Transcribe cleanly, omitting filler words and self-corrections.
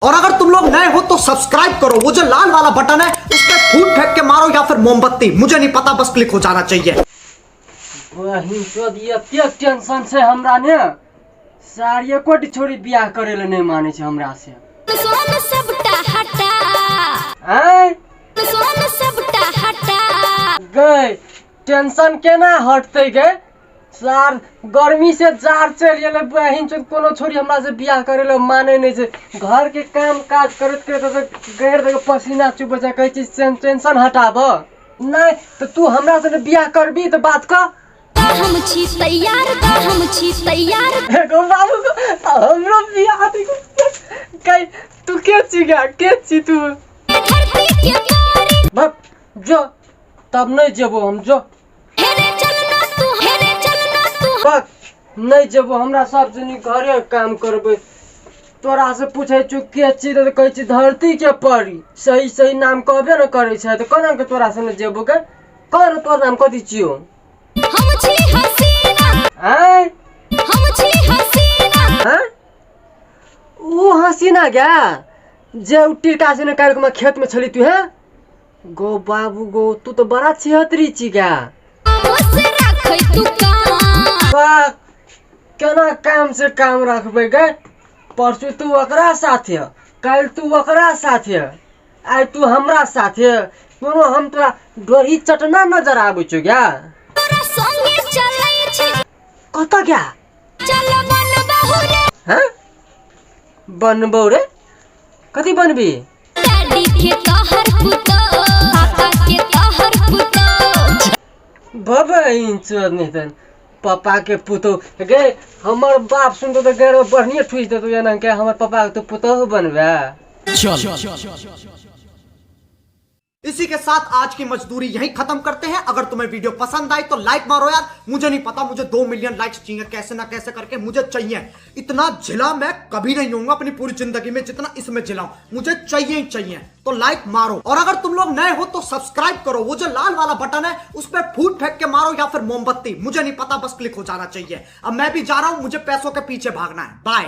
और अगर तुम लोग नए हो तो सब्सक्राइब करो, वो जो लाल वाला बटन है उस पर फूट फेंक के मारो या फिर मोमबत्ती, मुझे नहीं पता, बस क्लिक हो जाना चाहिए। वही तो दिया ते टेंशन से हमरा ने सारी कोटी छोड़ी बियाह करे ले नहीं माने छे हमरा से। सोन सबटा हटा आय सोन सबटा हटा गए टेंशन केना हटते गे सार गर्मी से जार चल गेले बहिन चोद कोनो छोरी हमरा से बियाह करे ले माने नहीं छे। घर के काम काज करत करत गैर दे पसीना चुब जा कहै छी टेंशन हटाब नहीं तो तू हमरा से बियाह करबी तो बात का हम छी तैयार हम छी तैयार गो बाबू हमरो बियाह देखो कई तू के छी तू धरती के तारे भग जो तब नहीं जेबो हम जो हेरे चलना तू भग नहीं जेबो हमरा सब जनी घरे काम करबे। तोरा से पूछे छु के छी तो कहै छी धरती के परी सही सही नाम कहबे न करे छै तो कोना के तोरा से न जेबो के कर तोर नाम कथि छियो हम छी हसीना आय हम छी हसीना हां ओ हसीना गा जे टिरका से न काल के खेत में छली तू है गो बाबू गो तू तो बड़ा छिहतरी छी गा मुझसे रखै तू काम बा केना काम से काम रखबे गे परसू तू ओकरा साथे काल तू ओकरा साथे आइ तू हमरा साथे कोनो हम तोरा डोरी चटना नजर आबै छौ गा तोरा संगे चलै छी कत गा चल मन बहुरे हैं बनबौ रे कथी बनबी डैडी के तोहर पुतो पापा के तोहर पुतो बाबा इंचर नहीं तन पापा के पुतो गे हमर बाप सुनतो तो गे बढ़िया ठुस देतो एना के हमर पापा के तो पुतो बनबे इसी के साथ आज की मजदूरी यहीं खत्म करते हैं। अगर तुम्हें वीडियो पसंद आई तो लाइक मारो यार, मुझे नहीं पता, मुझे 2 मिलियन लाइक्स चाहिए, कैसे ना कैसे करके मुझे चाहिए। इतना झिला मैं कभी नहीं होऊंगा अपनी पूरी जिंदगी में जितना इसमें झिलाऊं, मुझे चाहिए ही चाहिए। तो लाइक मारो और अगर तुम लोग नए हो तो सब्सक्राइब करो, वो जो लाल वाला बटन है उस पर फूट फेंक के मारो या फिर मोमबत्ती, मुझे नहीं पता, बस क्लिक हो जाना चाहिए। अब मैं भी जा रहा हूं, मुझे पैसों के पीछे भागना है। बाय।